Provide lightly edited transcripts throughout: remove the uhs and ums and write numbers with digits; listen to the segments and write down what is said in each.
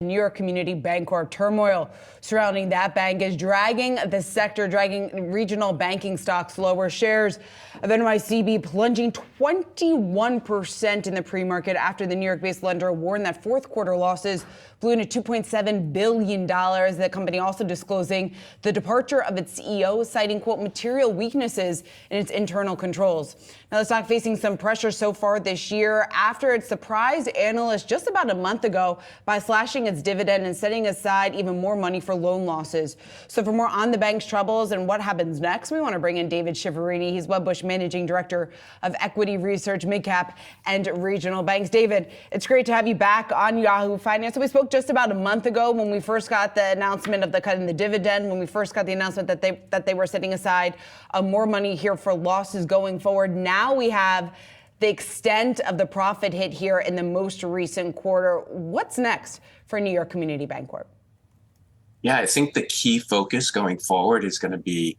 New York Community Bancorp. Turmoil surrounding that bank is dragging the sector, dragging regional banking stocks lower. Shares of NYCB plunging 21% in the pre-market after the New York-based lender warned that fourth quarter losses blew into $2.7 billion. The company also disclosing the departure of its CEO, citing, quote, material weaknesses in its internal controls. Now, the stock facing some pressure so far this year after it surprised analysts just about a month ago by slashing its dividend and setting aside even more money for loan losses. So for more on the bank's troubles and what happens next, we want to bring in David Chiaverini. He's Wedbush Managing Director of Equity Research, Midcap and Regional Banks. David, it's great to have you back on Yahoo Finance. So we spoke just about a month ago when we first got the announcement of the cut in the dividend, when we first got the announcement that they were setting aside more money here for losses going forward. Now we have the extent of the profit hit here in the most recent quarter. What's next for New York Community Bancorp? Yeah, I think the key focus going forward is going to be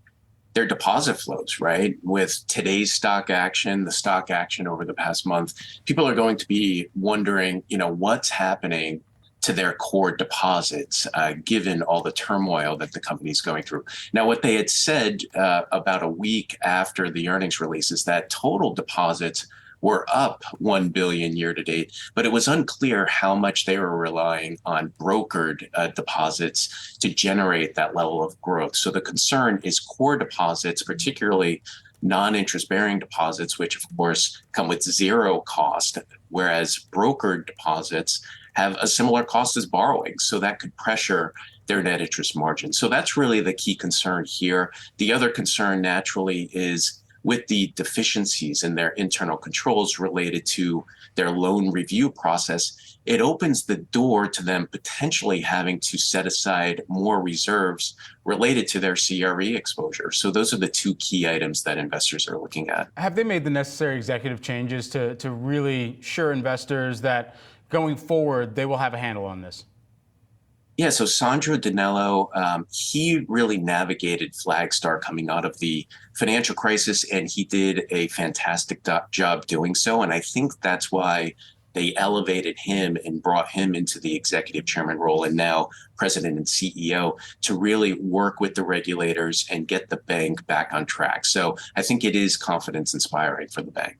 their deposit flows, right? With today's stock action, the stock action over the past month, people are going to be wondering, what's happening to their core deposits, given all the turmoil that the company's going through. Now, what they had said about a week after the earnings release is that total deposits were up $1 billion year to date, but it was unclear how much they were relying on brokered deposits to generate that level of growth. So the concern is core deposits, particularly non-interest-bearing deposits, which of course come with zero cost, whereas brokered deposits have a similar cost as borrowing. So that could pressure their net interest margin. So that's really the key concern here. The other concern naturally is with the deficiencies in their internal controls related to their loan review process, it opens the door to them potentially having to set aside more reserves related to their CRE exposure. So those are the two key items that investors are looking at. Have they made the necessary executive changes to really assure investors that going forward they will have a handle on this? Yeah, so Sandro Dello, he really navigated Flagstar coming out of the financial crisis, and he did a fantastic job doing so. And I think that's why they elevated him and brought him into the executive chairman role and now president and CEO to really work with the regulators and get the bank back on track. So I think it is confidence inspiring for the bank.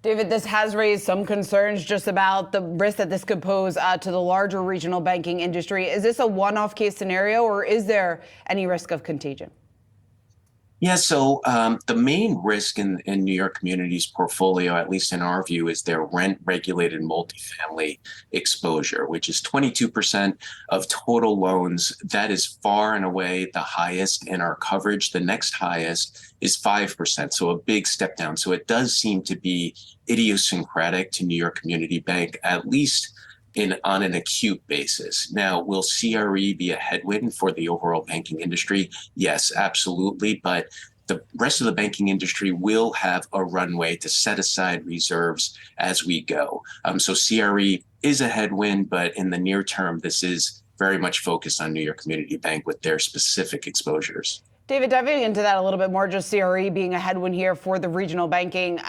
David, this has raised some concerns just about the risk that this could pose to the larger regional banking industry. Is this a one-off case scenario, or is there any risk of contagion? Yeah, so the main risk in New York Community's portfolio, at least in our view, is their rent-regulated multifamily exposure, which is 22% of total loans. That is far and away the highest in our coverage. The next highest is 5%, so a big step down. So it does seem to be idiosyncratic to New York Community Bank, at least on an acute basis. Now, will CRE be a headwind for the overall banking industry? Yes, absolutely. But the rest of the banking industry will have a runway to set aside reserves as we go. So CRE is a headwind, but in the near term, this is very much focused on New York Community Bank with their specific exposures. David, diving into that a little bit more, just CRE being a headwind here for the regional banking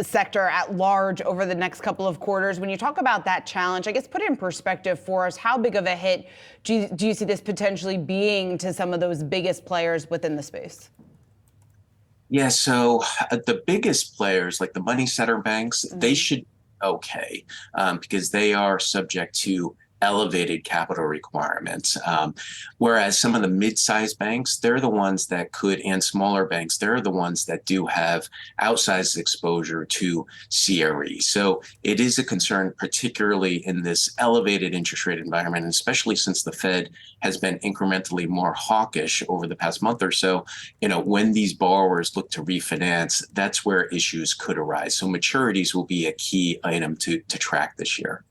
sector at large over the next couple of quarters. When you talk about that challenge, I guess put it in perspective for us. How big of a hit do you see this potentially being to some of those biggest players within the space? Yeah, so the biggest players like the money center banks, they should be okay because they are subject to elevated capital requirements. Whereas some of the mid-sized banks, they're the ones that could, and smaller banks, they're the ones that do have outsized exposure to CRE. So it is a concern, particularly in this elevated interest rate environment, and especially since the Fed has been incrementally more hawkish over the past month or so. When these borrowers look to refinance, that's where issues could arise. So maturities will be a key item to track this year.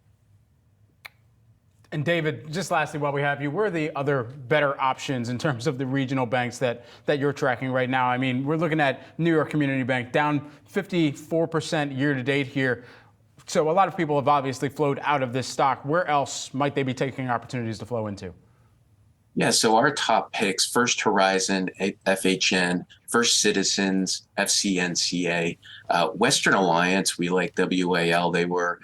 And David, just lastly, while we have you, where are the other better options in terms of the regional banks that you're tracking right now? I mean, we're looking at New York Community Bank down 54% year to date here. So a lot of people have obviously flowed out of this stock. Where else might they be taking opportunities to flow into? Yeah, so our top picks: First Horizon, FHN, First Citizens, FCNCA, Western Alliance. We like WAL. They were,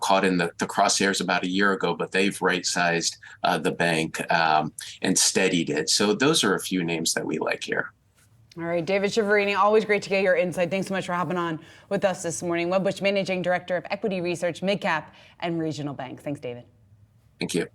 caught in the crosshairs about a year ago, but they've right-sized the bank and steadied it. So those are a few names that we like here. All right, David Chiaverini, always great to get your insight. Thanks so much for hopping on with us this morning. Wedbush Managing Director of Equity Research, Midcap and Regional Bank. Thanks, David. Thank you.